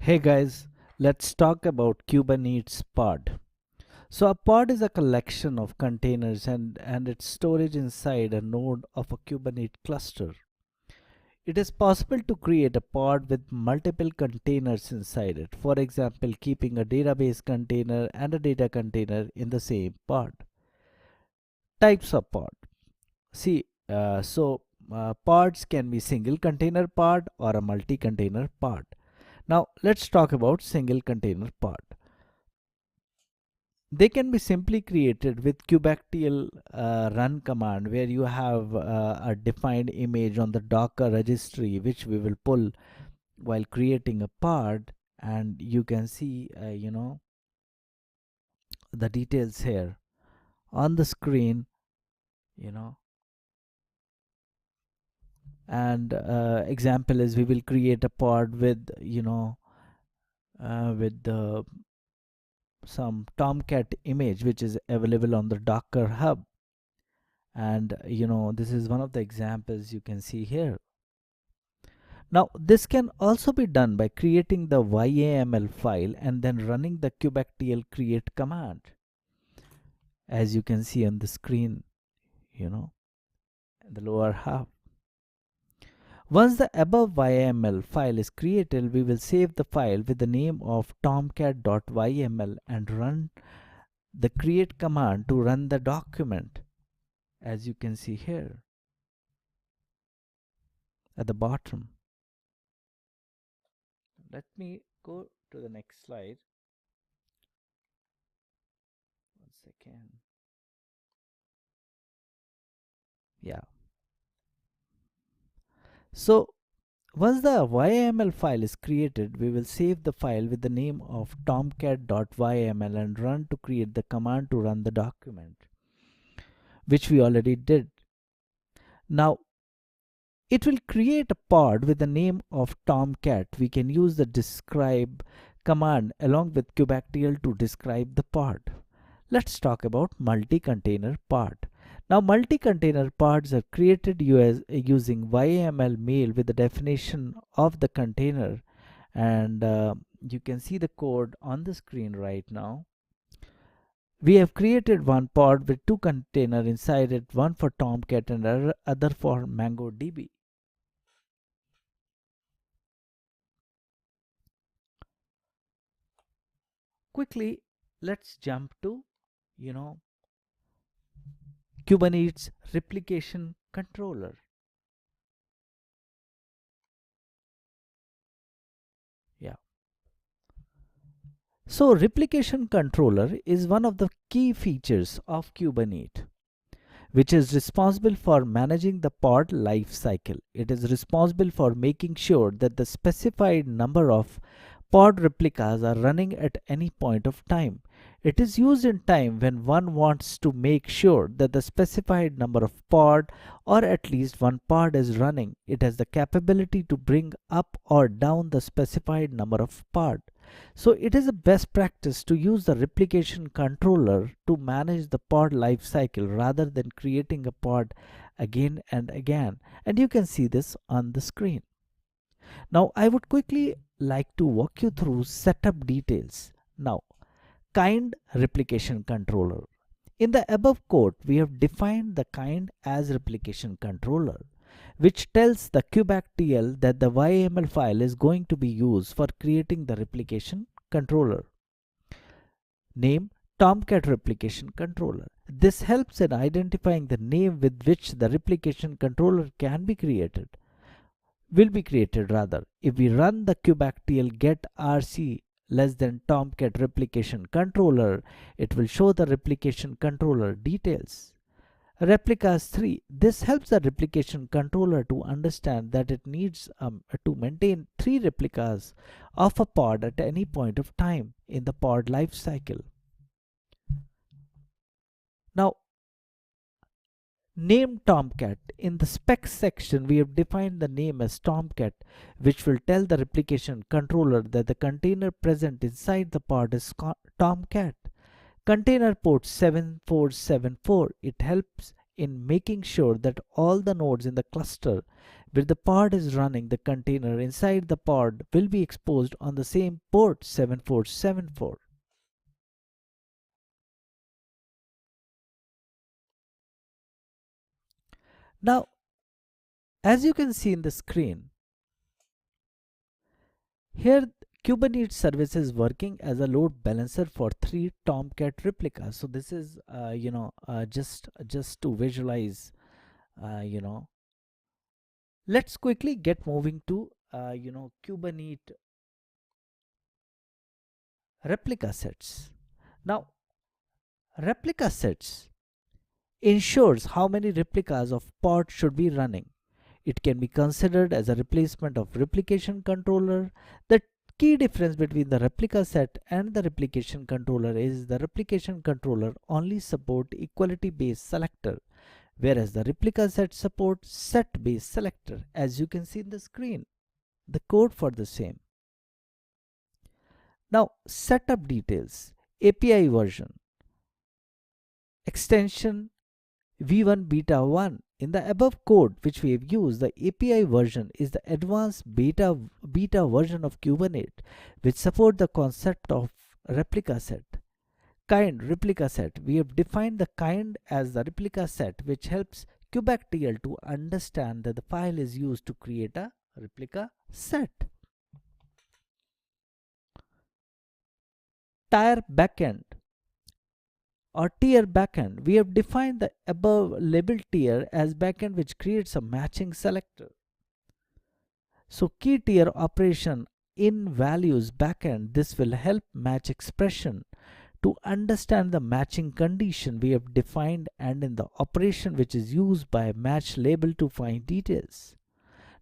Hey guys, let's talk about Kubernetes pod. So a pod is a collection of containers and its storage inside a node of a Kubernetes cluster. It is possible to create a pod with multiple containers inside it. For example, keeping a database container and a data container in the same pod. Types of pod. See, pods can be single container pod or a multi-container pod. Now let's talk about single container pod. They can be simply created with kubectl run command, where you have a defined image on the Docker registry which we will pull while creating a pod, and you can see the details here on the screen, you know and example is we will create a pod with with the some Tomcat image which is available on the Docker hub. And this is one of the examples you can see here. Now this can also be done by creating the YAML file and then running the kubectl create command, as you can see on the screen, in the lower half. Once the above YAML file is created, we will save the file with the name of tomcat.yml and run the create command to run the document, as you can see here at the bottom. Let me go to the next slide. One second. Yeah. So once the YAML file is created, we will save the file with the name of tomcat.yml and run to create the command to run the document, which we already did. Now it will create a pod with the name of Tomcat. We can use the describe command along with kubectl to describe the pod. Let's talk about multi-container pod. Now multi-container pods are created using YAML mail with the definition of the container, and you can see the code on the screen right now. We have created one pod with two containers inside it, one for Tomcat and other for MongoDB. Quickly, let's jump to Kubernetes replication controller. Yeah. So replication controller is one of the key features of Kubernetes, which is responsible for managing the pod life cycle. It is responsible for making sure that the specified number of pod replicas are running at any point of time. It is used in time when one wants to make sure that the specified number of pod or at least one pod is running. It has the capability to bring up or down the specified number of pod. So it is a best practice to use the replication controller to manage the pod life cycle rather than creating a pod again and again. And you can see this on the screen. Now I would quickly like to walk you through setup details. Now, kind replication controller. In the above code, we have defined the kind as replication controller, which tells the kubectl that the YAML file is going to be used for creating the replication controller. Name Tomcat replication controller. This helps in identifying the name with which the replication controller can be created. Will be created rather. If we run the kubectl get rc less than tomcat replication controller, it will show the replication controller details. Replicas 3. This helps the replication controller to understand that it needs to maintain 3 replicas of a pod at any point of time in the pod life cycle. Now, name Tomcat. In the specs section, we have defined the name as Tomcat, which will tell the replication controller that the container present inside the pod is Tomcat. Container port 7474. It helps in making sure that all the nodes in the cluster where the pod is running the container inside the pod will be exposed on the same port 7474. Now, as you can see in the screen, here Kubernetes service is working as a load balancer for 3 Tomcat replicas. So this is, just to visualize, you know, let's quickly get moving to, Kubernetes replica sets. Now, replica sets ensures how many replicas of pod should be running. It can be considered as a replacement of replication controller. The key difference between the replica set and the replication controller is the replication controller only support equality based selector, whereas the replica set supports set based selector, as you can see in the screen, the code for the same. Now, setup details, API version, extension v1 beta 1. In the above code which we have used, the API version is the advanced beta version of Kubernetes, which support the concept of replica set. Kind replica set. We have defined the kind as the replica set, which helps kubectl to understand that the file is used to create a replica set. Tier backend or tier backend. We have defined the above labeled tier as backend which creates a matching selector. So key tier operation in values backend, this will help match expression to understand the matching condition we have defined, and in the operation which is used by match label to find details.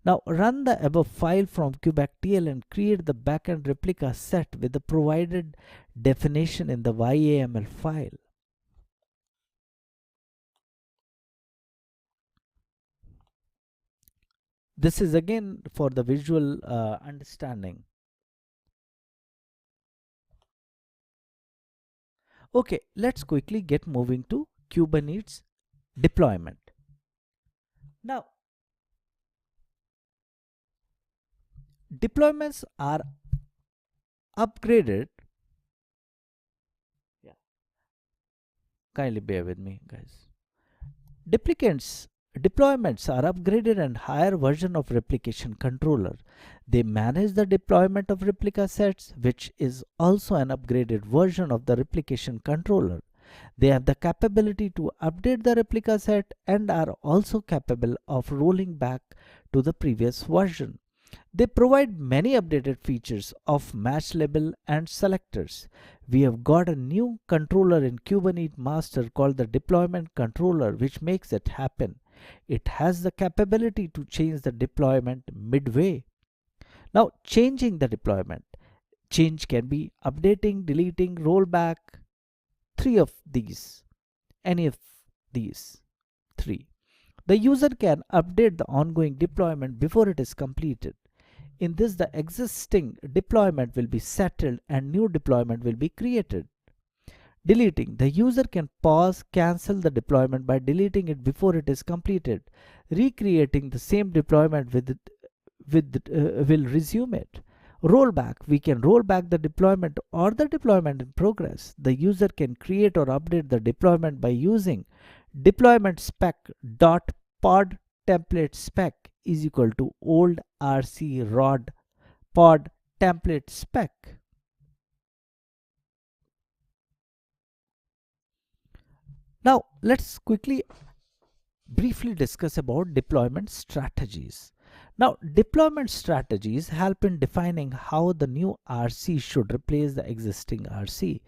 Now run the above file from kubectl and create the backend replica set with the provided definition in the YAML file. This is again for the visual understanding. Okay, let's quickly get moving to Kubernetes deployment. Now, deployments are upgraded. Yeah, kindly bear with me, guys. Deployments are upgraded and higher version of replication controller. They manage the deployment of replica sets, which is also an upgraded version of the replication controller. They have the capability to update the replica set and are also capable of rolling back to the previous version. They provide many updated features of match label and selectors. We have got a new controller in Kubernetes master called the deployment controller, which makes it happen. It has the capability to change the deployment midway. Now, changing the deployment. Change can be updating, deleting, rollback. Three of these. Any of these three. The user can update the ongoing deployment before it is completed. In this, the existing deployment will be settled and new deployment will be created. Deleting. The user can pause, cancel the deployment by deleting it before it is completed. Recreating the same deployment will resume it. Rollback. We can roll back the deployment or the deployment in progress. The user can create or update the deployment by using deployment spec dot pod template spec is equal to old rc rod pod template spec. Now let's quickly briefly discuss about deployment strategies. Now, deployment strategies help in defining how the new RC should replace the existing RC.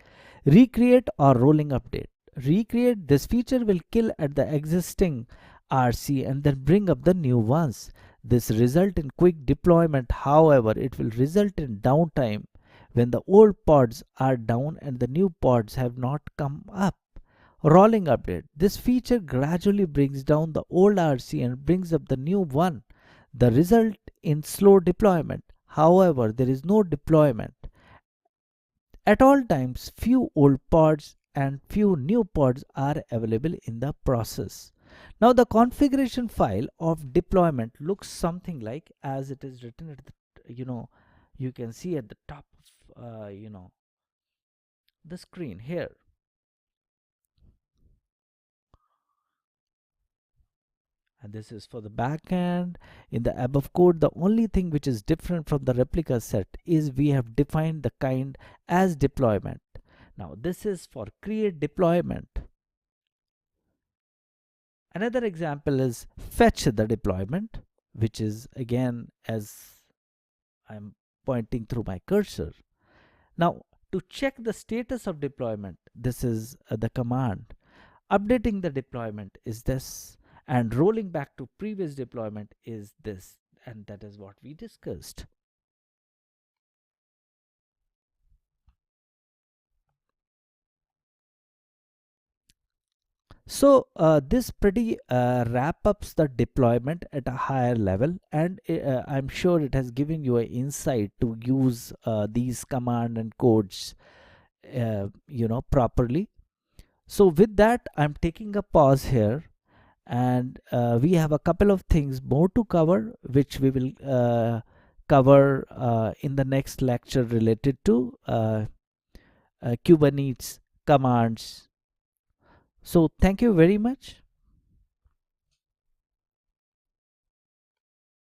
Recreate or rolling update. Recreate. This feature will kill at the existing RC and then bring up the new ones. This result in quick deployment. However, it will result in downtime when the old pods are down and the new pods have not come up. Rolling update. This feature gradually brings down the old RC and brings up the new one. The result in slow deployment. However, there is no deployment. At all times, few old pods and few new pods are available in the process. Now the configuration file of deployment looks something like as it is written at the, you can see at the top of, the screen here. And this is for the backend. In the above code, the only thing which is different from the replica set is we have defined the kind as deployment. Now this is for create deployment. Another example is fetch the deployment, which is again as I'm pointing through my cursor. Now to check the status of deployment, this is the command. Updating the deployment is this, and rolling back to previous deployment is this, and that is what we discussed. So this pretty wrap ups the deployment at a higher level, and I'm sure it has given you an insight to use these command and codes properly. So with that, I'm taking a pause here, and we have a couple of things more to cover, which we will cover in the next lecture related to Kubernetes commands. So thank you very much.